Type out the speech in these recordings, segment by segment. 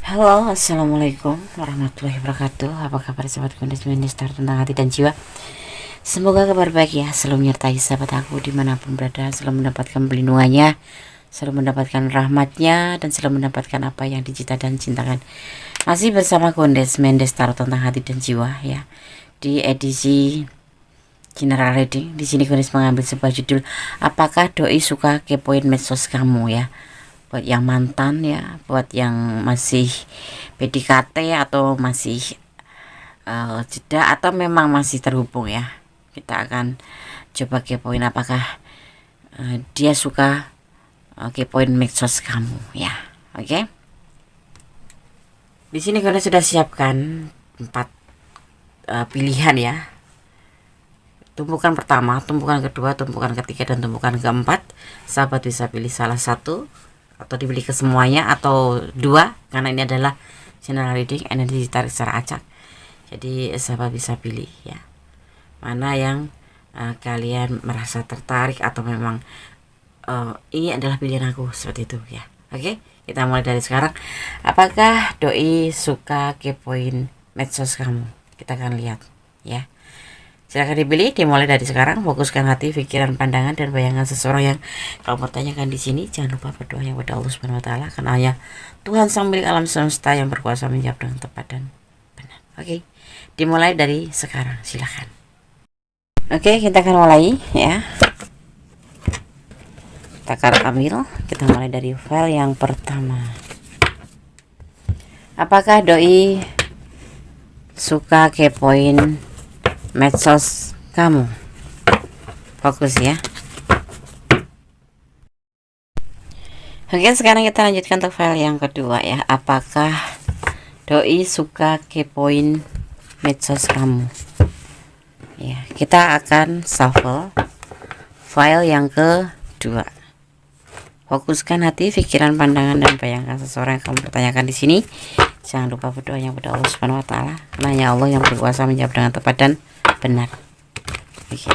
Halo, assalamualaikum warahmatullahi wabarakatuh. Apa kabar sahabat Gondes Minister tentang hati dan jiwa? Semoga kabar baik ya, selalu menyertai sahabat aku dimanapun berada, selalu mendapatkan pelindungannya, selalu mendapatkan rahmatnya, dan selalu mendapatkan apa yang dicita dan cintakan. Masih bersama Gondes Minister tentang hati dan jiwa ya, di edisi General Reading. Di sini Gondes mengambil sebuah judul, apakah doi suka kepoin medsos kamu ya? Buat yang mantan ya, buat yang masih PDKT atau masih jeda atau memang masih terhubung ya, kita akan coba kepoin apakah dia suka kepoin medsos kamu ya. Oke. Di sini kalian sudah siapkan 4 pilihan ya. Tumpukan pertama, tumpukan kedua, tumpukan ketiga, dan tumpukan keempat. Sahabat bisa pilih salah satu atau dibeli ke semuanya atau 2, karena ini adalah general reading, energi ditarik secara acak. Jadi sahabat bisa pilih ya, mana yang kalian merasa tertarik atau memang ini adalah pilihan aku, seperti itu ya. Oke, kita mulai dari sekarang. Apakah doi suka kepoin medsos kamu? Kita akan lihat ya. Silahkan dipilih, dimulai dari sekarang. Fokuskan hati, pikiran, pandangan, dan bayangan seseorang yang kamu pertanyakan di sini. Jangan lupa berdoa yang pada Allah Subhanahu Wa Taala, karena hanya Tuhan sang milik alam semesta yang berkuasa menjawab dengan tepat dan benar. Oke, dimulai dari sekarang. Silahkan. Oke, kita akan mulai ya. Kita ambil. Kita mulai dari file yang pertama. Apakah doi suka kepoin medsos kamu? Fokus ya. Oke, sekarang kita lanjutkan ke file yang kedua ya. Apakah doi suka kepoin medsos kamu? Ya, kita akan shuffle file yang kedua. Fokuskan hati, pikiran, pandangan, dan bayangkan seseorang yang kamu pertanyakan di sini. Jangan lupa berdoa yang pada Allah Subhanahu Wa Taala, karena hanya Allah yang berkuasa menjawab dengan tepat dan benar. Oke.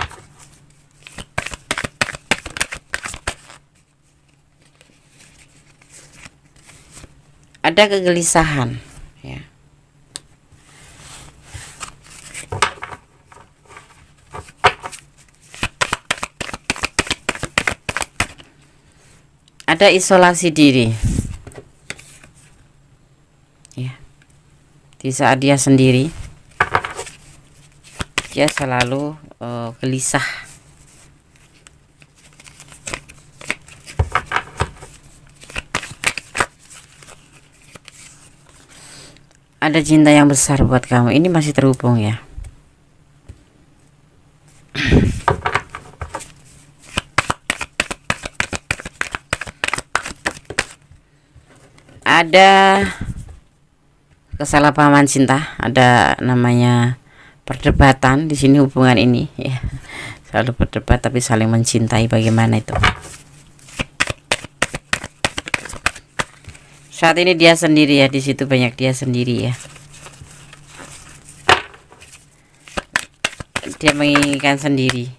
Ada kegelisahan ya. Ada isolasi diri ya. Di saat dia sendiri, dia selalu gelisah. Ada cinta yang besar buat kamu. Ini masih terhubung ya. Ada kesalahpahaman cinta, ada namanya perdebatan di sini hubungan ini ya. Selalu berdebat tapi saling mencintai, bagaimana itu? Saat ini dia sendiri ya, di situ banyak dia sendiri ya. Dia menginginkan sendiri.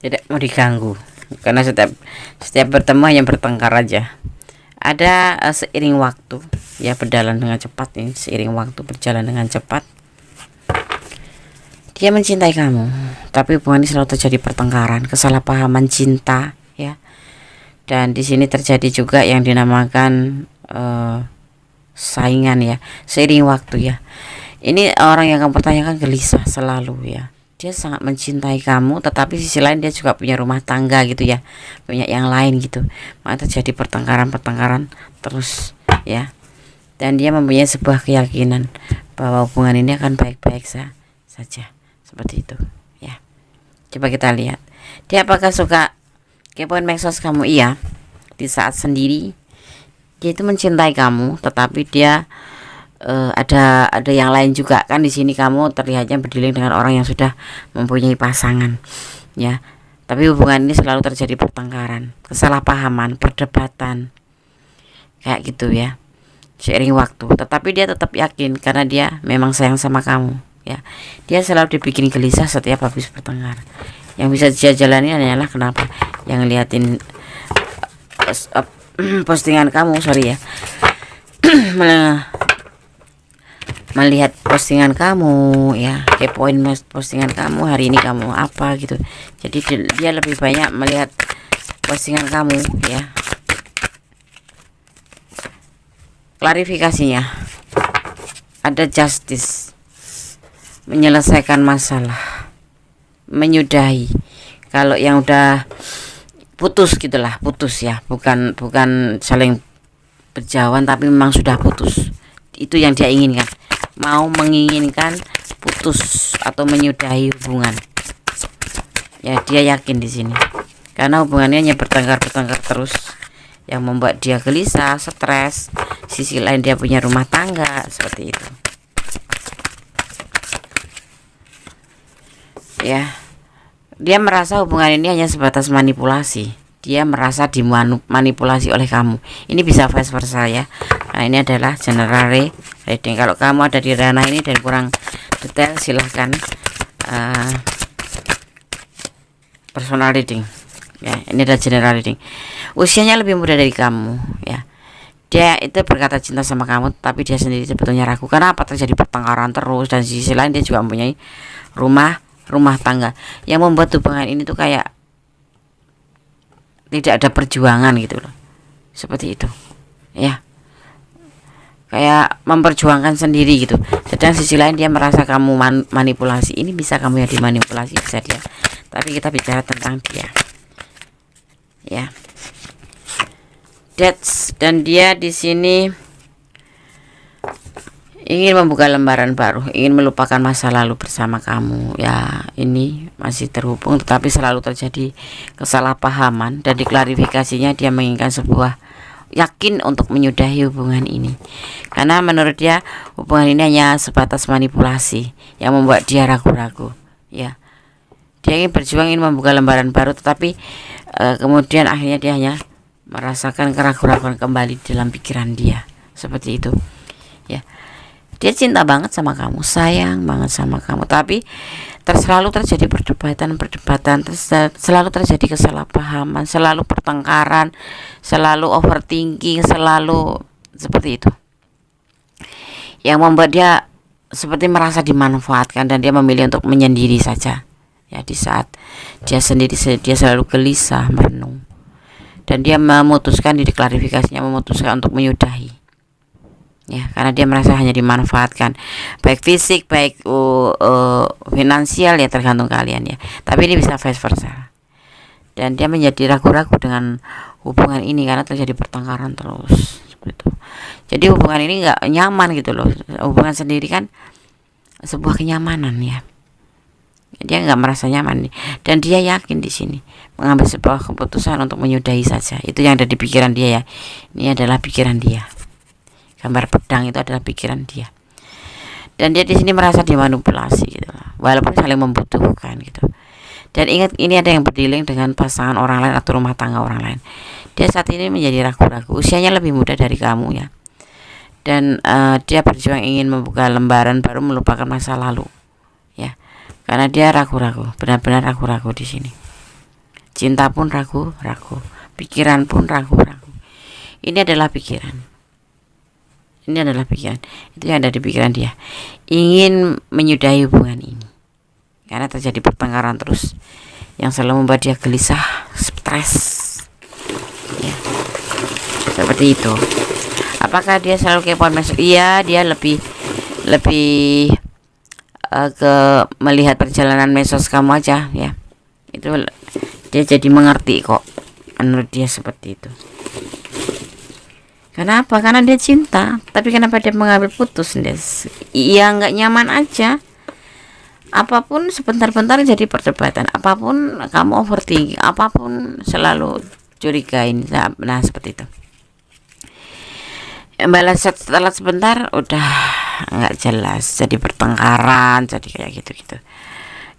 Tidak mau diganggu, karena setiap bertemu hanya bertengkar aja. Ada seiring waktu ya, berjalan dengan cepat ini, seiring waktu berjalan dengan cepat. Dia mencintai kamu, tapi hubungan ini selalu terjadi pertengkaran, kesalahpahaman cinta ya. Dan di sini terjadi juga yang dinamakan saingan ya, seiring waktu ya. Ini orang yang kamu pertanyakan gelisah selalu ya. Dia sangat mencintai kamu, tetapi sisi lain dia juga punya rumah tangga gitu ya, punya yang lain gitu. Maka terjadi pertengkaran terus ya. Dan dia mempunyai sebuah keyakinan bahwa hubungan ini akan baik-baik saja, seperti itu ya. Coba kita lihat, dia apakah suka kepoin medsos kamu? Iya. Di saat sendiri dia itu mencintai kamu, tetapi dia ada yang lain juga kan. Di sini kamu terlihatnya berdiling dengan orang yang sudah mempunyai pasangan ya, tapi hubungan ini selalu terjadi pertengkaran, kesalahpahaman, perdebatan kayak gitu ya, seiring waktu. Tetapi dia tetap yakin karena dia memang sayang sama kamu ya. Dia selalu dibikin gelisah setiap habis bertengkar. Yang bisa dia jalani adalah kenapa? yang ngeliatin postingan kamu, sorry ya. Melihat postingan kamu ya, kepoin postingan kamu hari ini kamu apa gitu. Jadi dia lebih banyak melihat postingan kamu ya. Klarifikasinya ada justice, menyelesaikan masalah, menyudahi. Kalau yang udah putus gitulah, putus ya, bukan saling berjauhan tapi memang sudah putus. Itu yang dia inginkan, mau menginginkan putus atau menyudahi hubungan. Ya, dia yakin di sini. Karena hubungannya hanya bertengkar terus, yang membuat dia gelisah, stres. Sisi lain dia punya rumah tangga, seperti itu. Ya. Dia merasa hubungan ini hanya sebatas manipulasi. Dia merasa dimanipulasi oleh kamu. Ini bisa vice versa ya. Nah, ini adalah general reading. Kalau kamu ada di ranah ini dan kurang detail, silahkan personal reading. Ya, ini adalah general reading. Usianya lebih muda dari kamu. Ya, dia itu berkata cinta sama kamu, tapi dia sendiri sebetulnya ragu. Karena apa? Terjadi pertengkaran terus, dan di sisi lain dia juga mempunyai rumah tangga yang membuat hubungan ini tuh kayak tidak ada perjuangan gitu loh, seperti itu ya, kayak memperjuangkan sendiri gitu. Sedang sisi lain dia merasa kamu manipulasi. Ini bisa kamu yang dimanipulasi, bisa dia, tapi kita bicara tentang dia ya. Dan dia di sini ingin membuka lembaran baru, ingin melupakan masa lalu bersama kamu ya. Ini masih terhubung, tetapi selalu terjadi kesalahpahaman, dan diklarifikasinya dia menginginkan sebuah yakin untuk menyudahi hubungan ini. Karena menurut dia hubungan ini hanya sebatas manipulasi yang membuat dia ragu-ragu ya. Dia ingin berjuang, ingin membuka lembaran baru, tetapi kemudian akhirnya dia hanya merasakan keraguan kembali dalam pikiran dia, seperti itu ya. Dia cinta banget sama kamu, sayang banget sama kamu, tapi selalu terjadi perdebatan, selalu terjadi kesalahpahaman, selalu pertengkaran, selalu overthinking, selalu seperti itu, yang membuat dia seperti merasa dimanfaatkan, dan dia memilih untuk menyendiri saja ya. Di saat dia sendiri, dia selalu gelisah, merenung, dan dia memutuskan, diklarifikasinya memutuskan untuk menyudahi ya, karena dia merasa hanya dimanfaatkan, baik fisik, baik finansial ya, tergantung kalian ya. Tapi ini bisa vice versa, dan dia menjadi ragu-ragu dengan hubungan ini karena terjadi pertengkaran terus, seperti itu. Jadi hubungan ini nggak nyaman gitu loh. Hubungan sendiri kan sebuah kenyamanan ya, dia nggak merasa nyaman nih, dan dia yakin di sini mengambil sebuah keputusan untuk menyudahi saja. Itu yang ada di pikiran dia ya. Ini adalah pikiran dia. Gambar pedang itu adalah pikiran dia, dan dia di sini merasa dimanipulasi gitu, walaupun saling membutuhkan gitu. Dan ingat, ini ada yang berdealing dengan pasangan orang lain atau rumah tangga orang lain. Dia saat ini menjadi ragu-ragu. Usianya lebih muda dari kamu ya, dan dia berjuang ingin membuka lembaran baru, melupakan masa lalu ya, karena dia ragu-ragu, benar-benar ragu-ragu di sini. Cinta pun ragu-ragu, pikiran pun ragu-ragu. Ini adalah pikiran. Ini adalah pikiran, itu yang ada di pikiran dia, ingin menyudahi hubungan ini karena terjadi pertengkaran terus yang selalu membuat dia gelisah, stres ya, seperti itu. Apakah dia selalu kepoin masuk? Iya, dia lebih ke melihat perjalanan medsos kamu aja ya. Itu dia jadi mengerti kok, menurut dia seperti itu. Kenapa? Karena dia cinta. Tapi kenapa dia mengambil putus, Des? Iya, nggak nyaman aja. Apapun sebentar-bentar jadi perdebatan. Apapun kamu overthinking. Apapun selalu curigain. Nah, seperti itu. Balas setelah sebentar udah nggak jelas. Jadi pertengkaran. Jadi kayak gitu-gitu.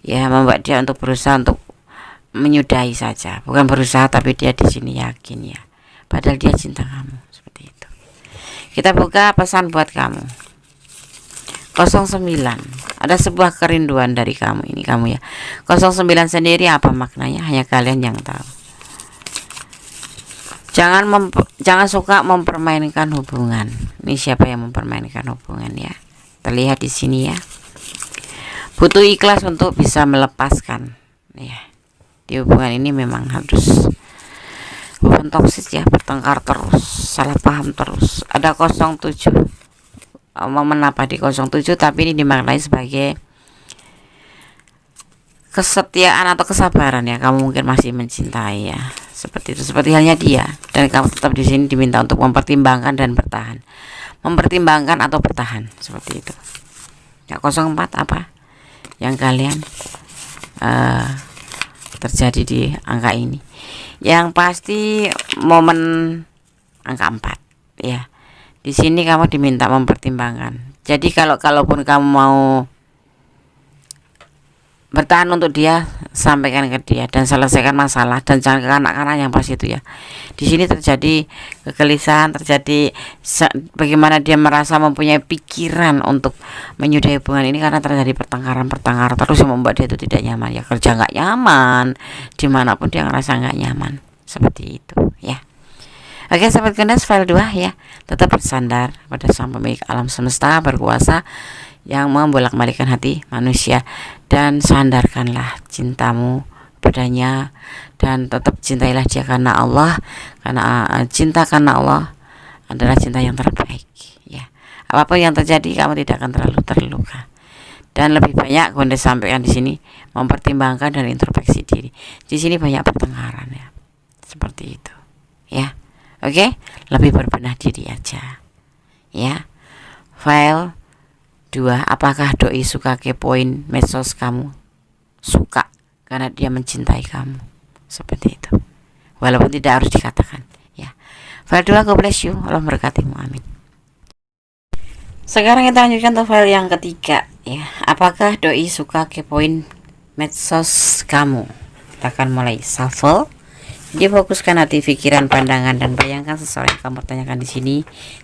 Ya, membuat dia untuk berusaha untuk menyudahi saja. Bukan berusaha, tapi dia di sini yakin ya. Padahal dia cinta kamu. Kita buka pesan buat kamu. 09. Ada sebuah kerinduan dari kamu, ini kamu ya. 09 sendiri apa maknanya? Hanya kalian yang tahu. Jangan suka mempermainkan hubungan. Ini siapa yang mempermainkan hubungan ya? Terlihat di sini ya. Butuh ikhlas untuk bisa melepaskan ya. Di hubungan ini memang harus hubungan toksis ya, bertengkar terus, salah paham terus. Ada 07. Momen apa di 07, tapi ini dimaknai sebagai kesetiaan atau kesabaran ya. Kamu mungkin masih mencintai ya, seperti itu, seperti halnya dia, dan kamu tetap di sini diminta untuk mempertimbangkan dan bertahan, mempertimbangkan atau bertahan, seperti itu ya. 04 apa yang kalian terjadi di angka ini? Yang pasti momen angka 4 ya. Di sini kamu diminta mempertimbangkan. Jadi kalaupun kamu mau bertahan untuk dia, sampaikan ke dia dan selesaikan masalah, dan jangan kekanak-kanak yang pas itu ya. Di sini terjadi kegelisahan, terjadi bagaimana dia merasa mempunyai pikiran untuk menyudahi hubungan ini karena terjadi pertengkaran terus yang membuat dia itu tidak nyaman ya. Kerja nggak nyaman, dimanapun dia ngerasa nggak nyaman, seperti itu ya. Oke sahabat Gandas, file 2 ya. Tetap bersandar pada sang pemilik alam semesta berkuasa yang membolak-balikan hati manusia, dan sandarkanlah cintamu padanya, dan tetap cintailah dia karena Allah, karena cinta karena Allah adalah cinta yang terbaik ya. Apapun yang terjadi kamu tidak akan terlalu terluka, dan lebih banyak Gandas sampaikan di sini mempertimbangkan dan introspeksi diri. Di sini banyak pertengkaran ya, seperti itu ya. Oke, lebih berbenah diri aja ya. File 2, apakah doi suka kepoin medsos kamu? Suka, karena dia mencintai kamu, seperti itu, walaupun tidak harus dikatakan ya. File 2, God bless you, Allah memberkatimu, amin. Sekarang kita lanjutkan ke file yang ketiga ya. Apakah doi suka kepoin medsos kamu? Kita akan mulai shuffle. Dia fokuskan hati, pikiran, pandangan, dan bayangkan seseorang yang kamu tanyakan di sini.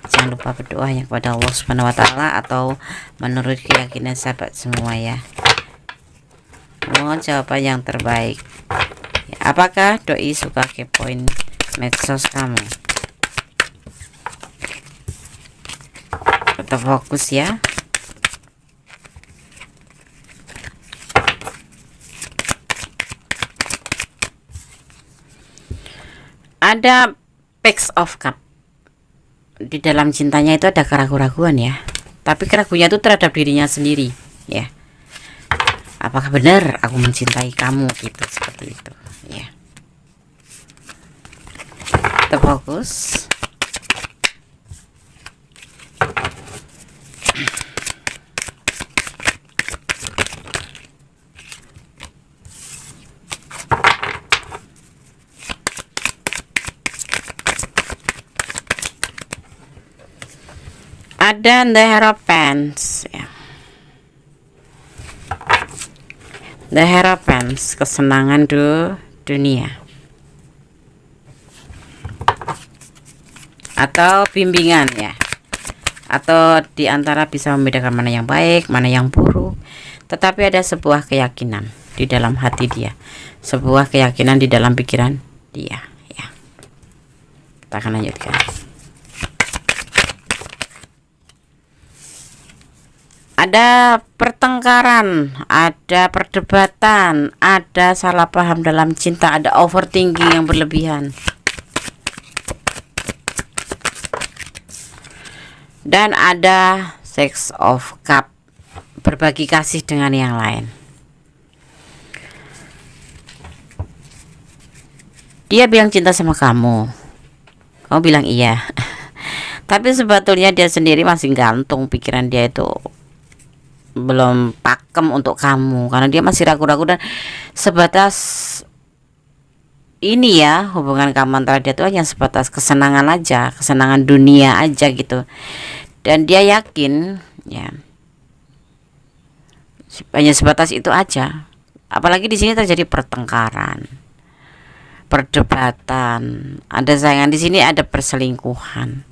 Jangan lupa berdoa hanya kepada Allah Subhanahu wa Ta'ala atau menurut keyakinan sahabat semua ya. Mohon jawaban yang terbaik. Apakah doi suka kepoin medsos kamu? Tetap fokus ya. Ada Page of Cup. Di dalam cintanya itu ada keraguan-keraguan ya. Tapi keraguannya itu terhadap dirinya sendiri ya. Apakah benar aku mencintai kamu gitu, seperti itu ya. Terfokus. Ada The Hierophant ya. The Hierophant, kesenangan dunia atau bimbingan ya, atau diantara bisa membedakan mana yang baik, mana yang buruk. Tetapi ada sebuah keyakinan di dalam hati dia, sebuah keyakinan di dalam pikiran dia ya. Kita akan lanjutkan. Ada pertengkaran, ada perdebatan, ada salah paham dalam cinta, ada overthinking yang berlebihan, dan ada Six of Cup, berbagi kasih dengan yang lain. Dia bilang cinta sama kamu bilang iya, tapi sebetulnya dia sendiri masih gantung, pikiran dia itu belum pakem untuk kamu, karena dia masih ragu-ragu dan sebatas ini ya. Hubungan kamu antara dia itu hanya sebatas kesenangan aja, kesenangan dunia aja gitu, dan dia yakin ya hanya sebatas itu aja. Apalagi di sini terjadi pertengkaran, perdebatan, ada saingan di sini, ada perselingkuhan,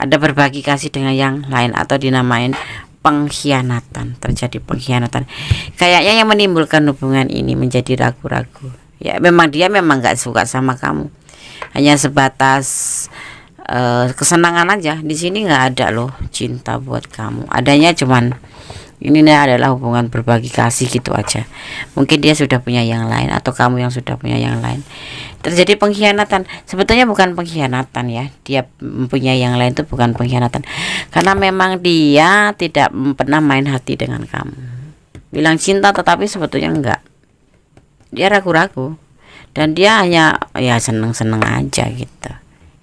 ada berbagi kasih dengan yang lain, atau dinamain pengkhianatan. Terjadi pengkhianatan, kayaknya yang menimbulkan hubungan ini menjadi ragu-ragu ya. Memang dia memang gak suka sama kamu, hanya sebatas kesenangan aja. Di sini nggak ada loh cinta buat kamu, adanya cuman ini adalah hubungan berbagi kasih gitu aja. Mungkin dia sudah punya yang lain atau kamu yang sudah punya yang lain. Terjadi pengkhianatan. Sebetulnya bukan pengkhianatan ya. Dia punya yang lain itu bukan pengkhianatan. Karena memang dia tidak pernah main hati dengan kamu. Bilang cinta tetapi sebetulnya enggak. Dia ragu-ragu. Dan dia hanya ya seneng-seneng aja gitu.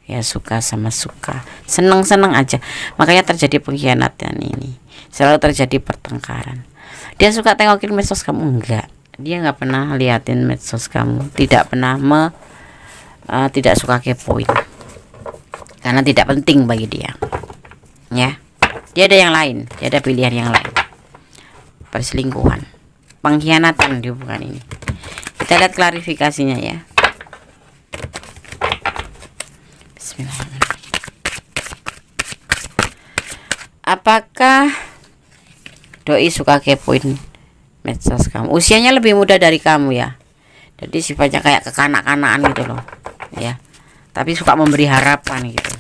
Ya suka sama suka. Seneng-seneng aja. Makanya terjadi pengkhianatan ini. Selalu terjadi pertengkaran. Dia suka tengokin medsos kamu, enggak. Dia nggak pernah liatin medsos kamu, tidak pernah tidak suka kepoin, karena tidak penting bagi dia. Ya, dia ada yang lain, dia ada pilihan yang lain. Perselingkuhan, pengkhianatan di hubungan ini. Kita lihat klarifikasinya ya. Bismillahirrahmanirrahim. Apakah doi suka kepoin medsos kamu? Usianya lebih muda dari kamu ya, jadi sifatnya kayak kekanak-kanakan gitu loh ya, tapi suka memberi harapan gitu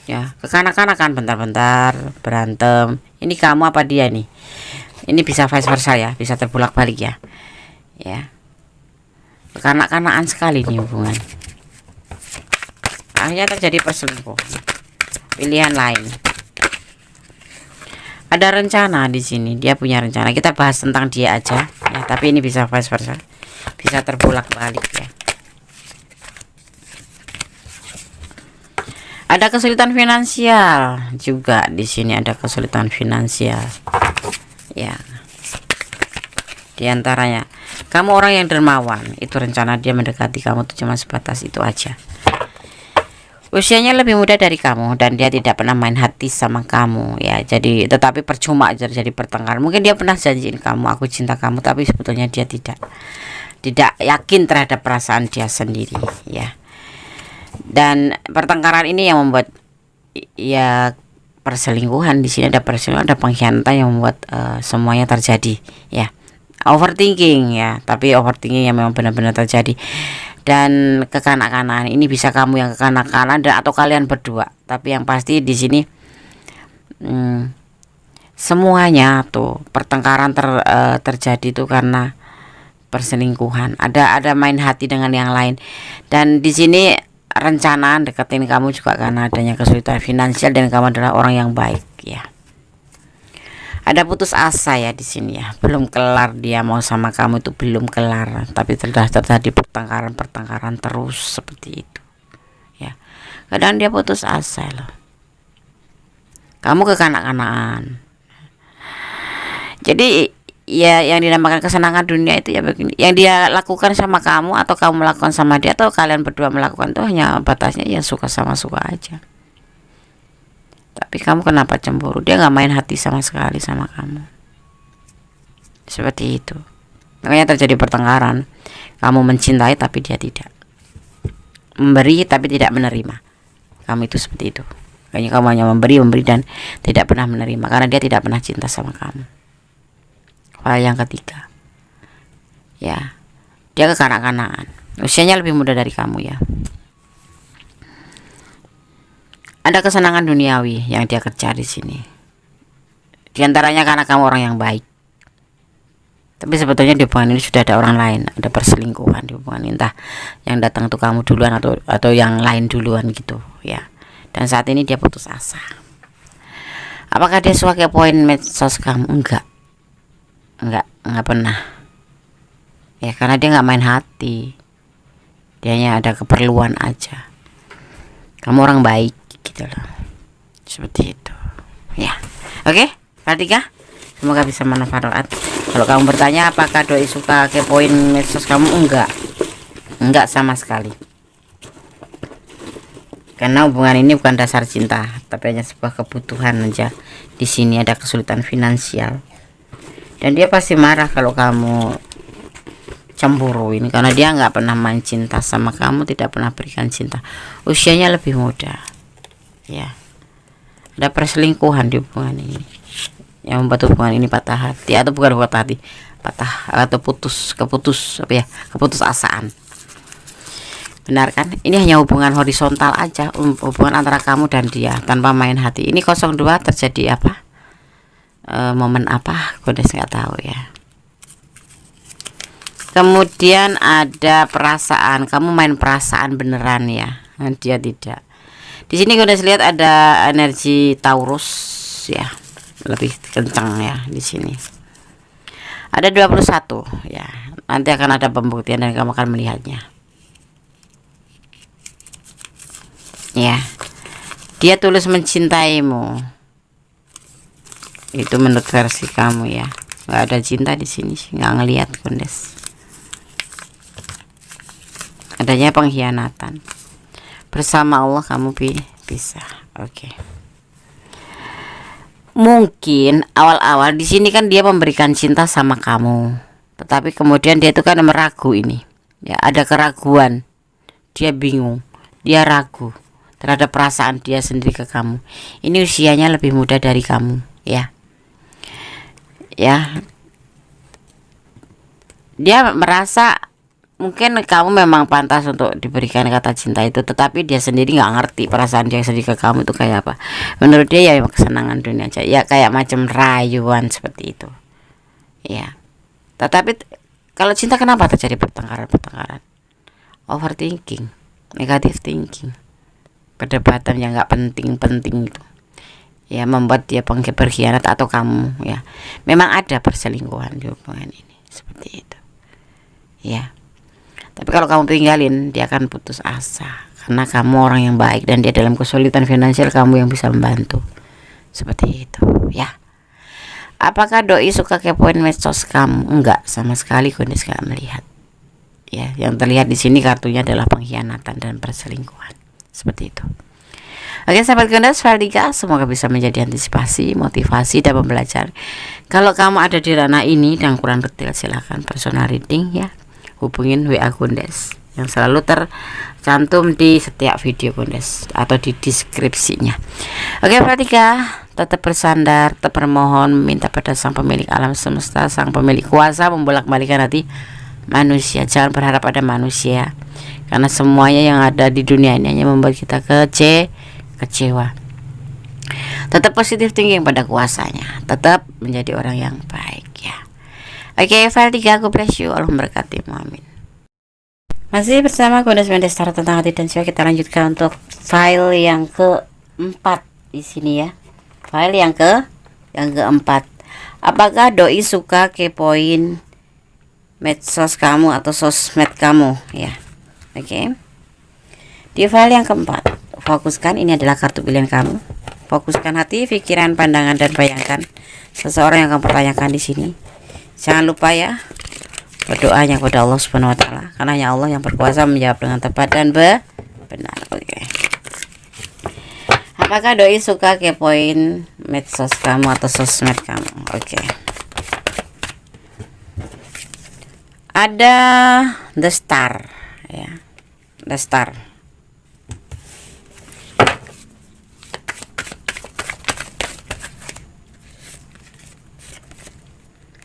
ya. Kekanak-kanakan, bentar-bentar berantem. Ini kamu apa dia nih? Ini bisa vice versa ya, bisa terbulak-balik ya. Ya, kekanak-kanakan sekali nih hubungan. Akhirnya terjadi perselingkuhan, pilihan lain. Ada rencana di sini, dia punya rencana. Kita bahas tentang dia aja ya, tapi ini bisa vice versa, bisa terbulak-balik ya. Ada kesulitan finansial juga di sini, ada kesulitan finansial ya. Di antaranya kamu orang yang dermawan, itu rencana dia mendekati kamu tuh cuma sebatas itu aja. Usianya lebih muda dari kamu dan dia tidak pernah main hati sama kamu ya. Jadi tetapi percuma terjadi pertengkaran. Mungkin dia pernah janjiin kamu, aku cinta kamu, tapi sebetulnya dia tidak yakin terhadap perasaan dia sendiri ya. Dan pertengkaran ini yang membuat ya perselingkuhan. Di sini ada perselingkuhan, ada pengkhianatan yang membuat semuanya terjadi ya. Overthinking ya, tapi overthinking yang memang benar-benar terjadi. Dan kekanak-kanakan ini bisa kamu yang kekanak-kanakan dan atau kalian berdua. Tapi yang pasti di sini semuanya tuh pertengkaran terjadi tuh karena perselingkuhan. Ada main hati dengan yang lain. Dan di sini rencana deketin kamu juga karena adanya kesulitan finansial dan kamu adalah orang yang baik ya. Ada putus asa ya di sini ya, belum kelar dia mau sama kamu itu belum kelar, tapi sudah terjadi pertengkaran terus seperti itu ya. Kadang dia putus asa loh, kamu kekanak-kanakan. Jadi ya yang dinamakan kesenangan dunia itu ya begini, yang dia lakukan sama kamu atau kamu melakukan sama dia atau kalian berdua melakukan itu hanya batasnya ya suka sama suka aja. Tapi kamu kenapa cemburu? Dia nggak main hati sama sekali sama kamu. Seperti itu. Makanya terjadi pertengkaran. Kamu mencintai tapi dia tidak. Memberi tapi tidak menerima. Kamu itu seperti itu. Kayaknya kamu hanya memberi dan tidak pernah menerima karena dia tidak pernah cinta sama kamu. Hal yang ketiga, ya, dia kekanak-kanakan. Usianya lebih muda dari kamu ya. Ada kesenangan duniawi yang dia kerja di sini. Di antaranya karena kamu orang yang baik. Tapi sebetulnya di hubungan ini sudah ada orang lain, ada perselingkuhan di hubungan ini. Entah yang datang tuh kamu duluan atau yang lain duluan gitu ya. Dan saat ini dia putus asa. Apakah dia suka kepoin medsos kamu? Enggak pernah. Ya karena dia nggak main hati. Dia hanya ada keperluan aja. Kamu orang baik gitu loh, seperti itu ya. Oke, Pratika, semoga bisa manfaat. Kalau kamu bertanya apakah doi suka kepoin medsos kamu, enggak sama sekali, karena hubungan ini bukan dasar cinta tapi hanya sebuah kebutuhan aja. Di sini ada kesulitan finansial dan dia pasti marah kalau kamu cemburu ini karena dia nggak pernah main cinta sama kamu, tidak pernah berikan cinta. Usianya lebih muda ya. Ada perselingkuhan di hubungan ini yang membuat hubungan ini patah hati, atau bukan patah hati, patah atau keputus asaan Benar kan? Ini hanya hubungan horizontal aja, hubungan antara kamu dan dia tanpa main hati. Ini 02 terjadi apa? Momen apa? Godes nggak tahu ya. Kemudian ada perasaan, kamu main perasaan beneran ya, dia tidak. Di sini Godes lihat ada energi Taurus ya, lebih kencang ya di sini. Ada 21 ya. Nanti akan ada pembuktian dan kamu akan melihatnya. Ya, dia tulus mencintaimu. Itu menurut versi kamu ya. Nggak ada cinta di sini sih, nggak ngelihat Godes. Adanya pengkhianatan. Bersama Allah kamu bisa. Oke. Mungkin awal-awal di sini kan dia memberikan cinta sama kamu, tetapi kemudian dia itu kan meragu ini. Ya, ada keraguan. Dia bingung, dia ragu terhadap perasaan dia sendiri ke kamu. Ini usianya lebih muda dari kamu, ya. Ya. Dia merasa mungkin kamu memang pantas untuk diberikan kata cinta itu, tetapi dia sendiri nggak ngerti perasaan dia sendiri ke kamu itu kayak apa. Menurut dia ya kesenangan dunia aja, ya kayak macam rayuan seperti itu, ya. Tetapi kalau cinta kenapa terjadi pertengkaran? Overthinking, negative thinking, perdebatan yang nggak penting-penting itu, ya, membuat dia berkhianat atau kamu, ya. Memang ada perselingkuhan di hubungan ini seperti itu, ya. Tapi kalau kamu tinggalin, dia akan putus asa karena kamu orang yang baik dan dia dalam kesulitan finansial, kamu yang bisa membantu. Seperti itu, ya. Apakah doi suka kepoin medsos kamu? Enggak, sama sekali Godes gak melihat. Ya, yang terlihat di sini kartunya adalah pengkhianatan dan perselingkuhan. Seperti itu. Oke, sahabat Godes, file 3 semoga bisa menjadi antisipasi, motivasi dan pembelajaran. Kalau kamu ada di ranah ini dan kurang detail, silahkan personal reading ya. Hubungin WA Godes yang selalu tercantum di setiap video Godes atau di deskripsinya. Oke, perhatikan, tetap bersandar, tetap bermohon, minta pada sang pemilik alam semesta, sang pemilik kuasa membolak-balikan hati manusia. Jangan berharap pada manusia, karena semuanya yang ada di dunia ini hanya membuat kita kecewa. Tetap positif thinking pada kuasanya, tetap menjadi orang yang baik ya. Oke, file 3, God bless you, Allah memberkati, amin. Masih bersama Godes Mendestar tentang hati dan jiwa. Kita lanjutkan untuk file yang keempat di sini ya. File yang keempat. Apakah doi suka kepoin medsos kamu atau sosmed kamu ya? Oke. Di file yang keempat, fokuskan, ini adalah kartu pilihan kamu. Fokuskan hati, pikiran, pandangan dan bayangkan seseorang yang kamu pertanyakan di sini. Jangan lupa ya, berdoanya kepada Allah Subhanahu wa taala, karena hanya Allah yang berkuasa menjawab dengan tepat dan benar. Oke. Apakah doi suka kepoin medsos kamu atau sosmed kamu? Oke. Ada The Star ya. The Star.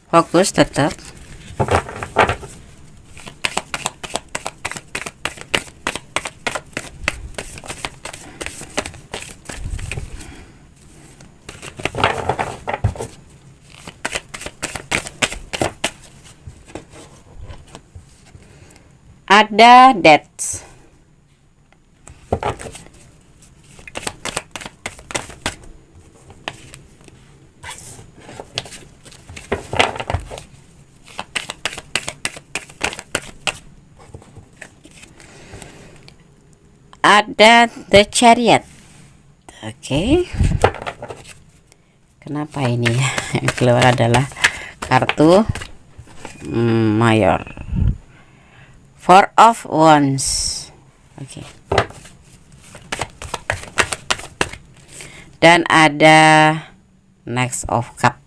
Fokus tetap. Ada dates. Ada The Chariot. Oke. Kenapa ini ya? Yang keluar adalah kartu mayor. Four of Wands. Oke. Dan ada Next of Cup.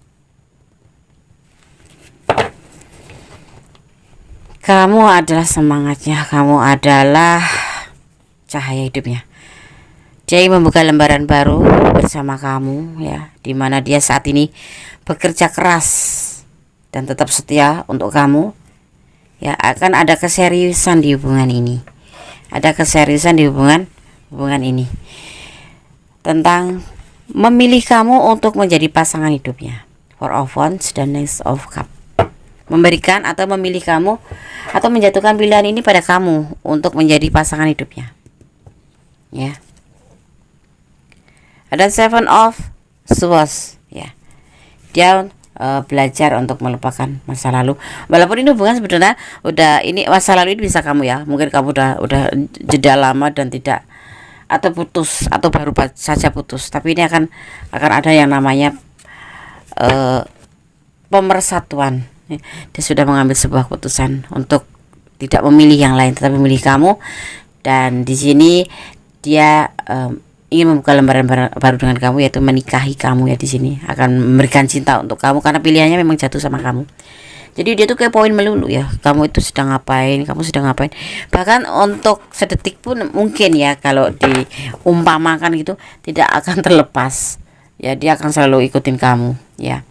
Kamu adalah semangatnya, kamu adalah cahaya hidupnya. Dia membuka lembaran baru bersama kamu ya, dimana dia saat ini bekerja keras dan tetap setia untuk kamu. Ya, akan ada keseriusan di hubungan ini. Ada keseriusan di hubungan ini, tentang memilih kamu untuk menjadi pasangan hidupnya. Four of Wands dan Knight of Cup, memberikan atau memilih kamu atau menjatuhkan pilihan ini pada kamu untuk menjadi pasangan hidupnya, ya. Ada Seven of Swords, ya. Dia belajar untuk melupakan masa lalu, walaupun ini hubungan sebenarnya ini masa lalu ini bisa kamu, ya, mungkin kamu udah jeda lama dan tidak, atau putus, atau baru saja putus, tapi ini akan ada yang namanya pemersatuan. Dia sudah mengambil sebuah keputusan untuk tidak memilih yang lain, tetapi memilih kamu. Dan di sini dia ingin membuka lembaran baru dengan kamu, yaitu menikahi kamu, ya. Di sini akan memberikan cinta untuk kamu karena pilihannya memang jatuh sama kamu. Jadi dia tuh kayak poin melulu, ya. Kamu itu sedang ngapain, kamu sedang ngapain. Bahkan untuk sedetik pun mungkin, ya, kalau diumpamakan gitu, tidak akan terlepas. Ya, dia akan selalu ikutin kamu, ya.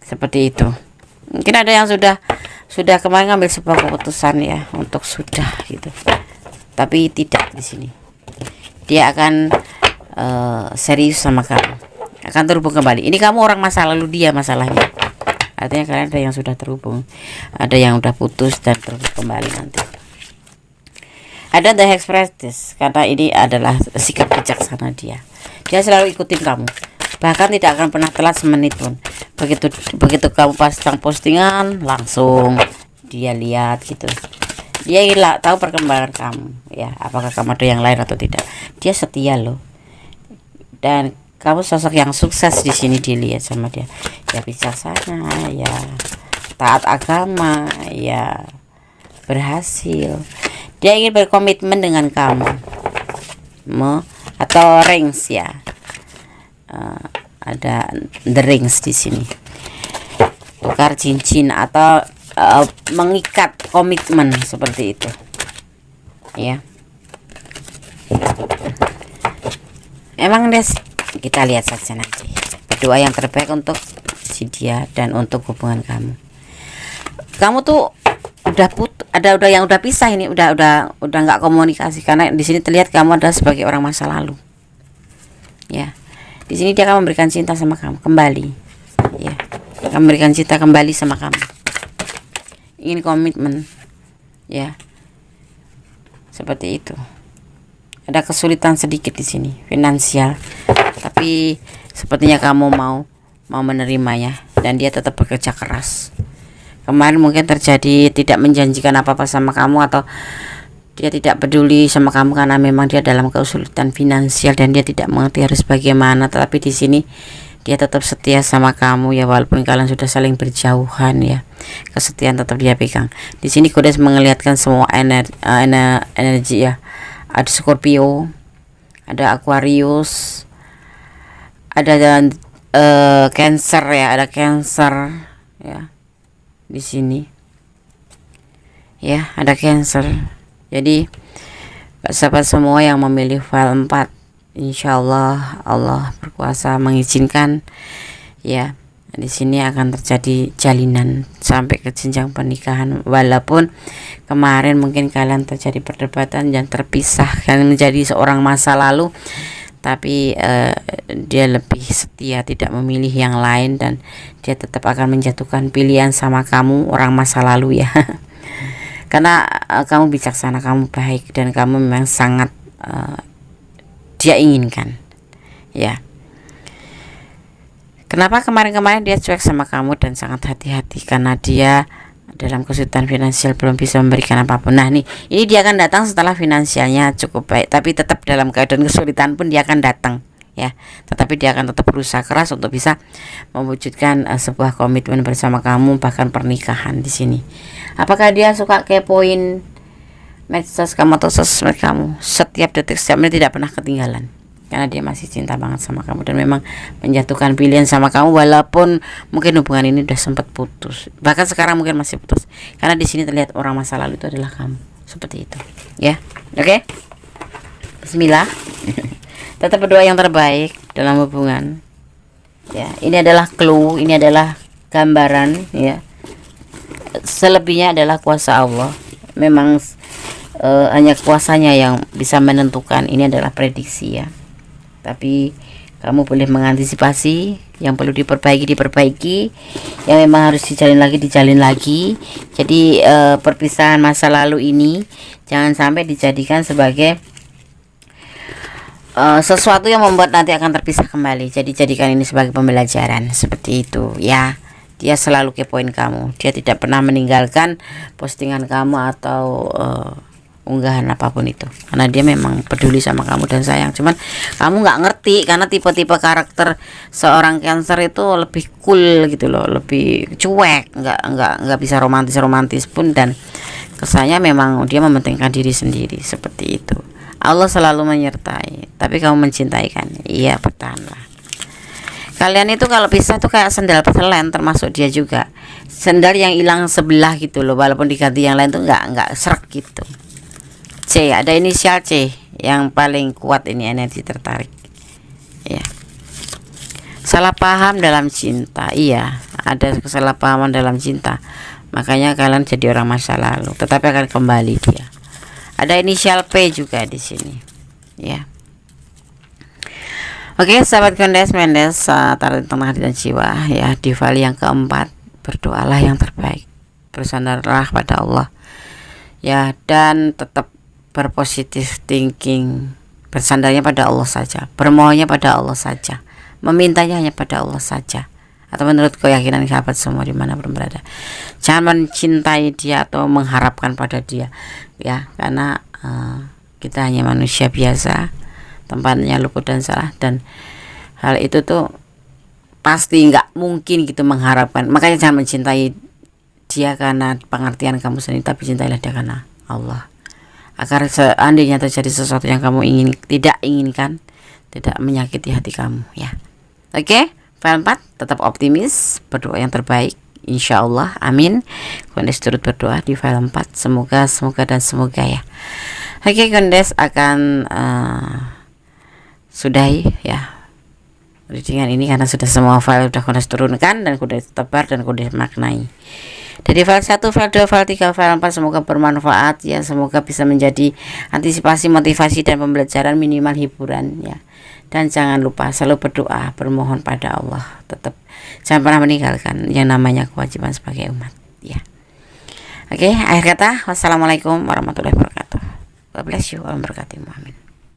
Seperti itu. Mungkin ada yang sudah kemarin ngambil sebuah keputusan, ya, untuk sudah gitu. Tapi tidak di sini. Dia akan serius sama kamu. Akan terhubung kembali. Ini kamu orang masa lalu dia masalahnya. Artinya kalian ada yang sudah terhubung, ada yang udah putus dan terhubung kembali nanti. Ada The Express, karena ini adalah sikap bijaksana dia. Dia selalu ikutin kamu, bahkan tidak akan pernah telat semenit pun. Begitu kamu pasang postingan, langsung dia lihat gitu. Dia ingin tahu perkembangan kamu, ya, apakah kamu ada yang lain atau tidak. Dia setia loh. Dan kamu sosok yang sukses di sini dilihat sama dia. Ya, bijaksana, ya, taat agama, ya, berhasil. Dia ingin berkomitmen dengan kamu, atau rings, ya. Ada the rings di sini. Tukar cincin atau mengikat komitmen seperti itu, ya. Emang kita lihat saja nanti. Berdoa yang terbaik untuk si dia dan untuk hubungan kamu. Kamu tuh udah yang udah pisah ini, udah nggak komunikasi, karena di sini terlihat kamu adalah sebagai orang masa lalu, ya. Di sini dia akan memberikan cinta sama kamu kembali, ya. Dia akan memberikan cinta kembali sama kamu. Ingin komitmen, ya. Seperti itu. Ada kesulitan sedikit di sini, finansial, tapi sepertinya kamu mau menerimanya, dan dia tetap bekerja keras. Kemarin mungkin terjadi tidak menjanjikan apa-apa sama kamu, atau dia tidak peduli sama kamu karena memang dia dalam kesulitan finansial dan dia tidak mengerti harus bagaimana. Tetapi di sini dia tetap setia sama kamu, ya, walaupun kalian sudah saling berjauhan, ya. Kesetiaan tetap dia pegang. Di sini Goddess menglihatkan semua energi, ya. Ada Scorpio, ada Aquarius, ada Cancer, ya, ada Cancer, ya. Di sini, ya, ada Cancer. Jadi sahabat semua yang memilih file 4, insya Allah Allah berkuasa mengizinkan, ya. Di sini akan terjadi jalinan sampai ke jenjang pernikahan, walaupun kemarin mungkin kalian terjadi perdebatan dan terpisah, kalian menjadi seorang masa lalu, tapi dia lebih setia, tidak memilih yang lain, dan dia tetap akan menjatuhkan pilihan sama kamu, orang masa lalu, ya. Karena kamu bijaksana, kamu baik, dan kamu memang sangat dia inginkan, ya. Kenapa kemarin dia cuek sama kamu dan sangat hati-hati? Karena dia dalam kesulitan finansial, belum bisa memberikan apapun. Nah, ini dia akan datang setelah finansialnya cukup baik, tapi tetap dalam keadaan kesulitan pun dia akan datang, ya. Tetapi dia akan tetap berusaha keras untuk bisa mewujudkan sebuah komitmen bersama kamu, bahkan pernikahan di sini. Apakah dia suka kepoin medsos kamu atau sosmed kamu? Setiap detik, setiap menit tidak pernah ketinggalan. Karena dia masih cinta banget sama kamu dan memang menjatuhkan pilihan sama kamu, walaupun mungkin hubungan ini udah sempat putus, bahkan sekarang mungkin masih putus. Karena di sini terlihat orang masa lalu itu adalah kamu, seperti itu, ya. Oke. Bismillah. Tetap berdoa yang terbaik dalam hubungan, ya. Ini adalah clue, ini adalah gambaran, ya. Selebihnya adalah kuasa Allah. Memang hanya kuasanya yang bisa menentukan. Ini adalah prediksi ya, tapi kamu boleh mengantisipasi. Yang perlu diperbaiki, yang memang harus dijalin lagi. Jadi perpisahan masa lalu ini jangan sampai dijadikan sebagai sesuatu yang membuat nanti akan terpisah kembali. Jadi jadikan ini sebagai pembelajaran, seperti itu ya. Dia selalu kepoin kamu, dia tidak pernah meninggalkan postingan kamu atau unggahan apapun itu, karena dia memang peduli sama kamu dan sayang. Cuman kamu nggak ngerti, karena tipe-tipe karakter seorang Cancer itu lebih cool gitu loh, lebih cuek, nggak bisa romantis pun, dan kesannya memang dia mementingkan diri sendiri, seperti itu. Allah selalu menyertai, tapi kamu mencintai kan? Iya, bertahanlah. Kalian itu kalau pisah tuh kayak sendal peselen, termasuk dia juga. Sendal yang hilang sebelah gitu loh, walaupun diganti yang lain tuh nggak serak gitu. C, ada inisial C yang paling kuat ini, energi tertarik ya. Salah paham dalam cinta, iya, ada kesalahpahaman dalam cinta, makanya kalian jadi orang masa lalu, tetapi akan kembali dia. Ada inisial P juga di sini ya. Oke, sahabat Kondes Mendes, taruh tengah hati dan jiwa ya. Di file yang keempat, berdoalah yang terbaik, bersandarlah pada Allah ya, dan tetap berpositif thinking, bersandarnya pada Allah saja, bermohonnya pada Allah saja, memintanya hanya pada Allah saja, atau menurut keyakinan sahabat semua dimanapun berada. Jangan mencintai dia atau mengharapkan pada dia ya, karena kita hanya manusia biasa, tempatnya luput dan salah, dan hal itu tuh pasti nggak mungkin gitu mengharapkan. Makanya jangan mencintai dia karena pengertian kamu sendiri, tapi cintailah dia karena Allah, agar seandainya terjadi sesuatu yang kamu tidak inginkan, tidak menyakiti hati kamu ya. Oke, file 4, tetap optimis, berdoa yang terbaik, insya Allah, amin. Kondes turut berdoa di file 4, semoga ya. Oke, Kondes akan sudahi ya readingan ini, karena sudah semua file sudah Kondes turunkan dan Kondes tebar dan Kondes maknai. Dari file 1, file 2, file 3, file 4 semoga bermanfaat ya, semoga bisa menjadi antisipasi, motivasi dan pembelajaran, minimal hiburan ya. Dan jangan lupa selalu berdoa, bermohon pada Allah, tetap jangan pernah meninggalkan yang namanya kewajiban sebagai umat ya. Oke, akhir kata, wassalamualaikum warahmatullahi wabarakatuh. God bless you, amin.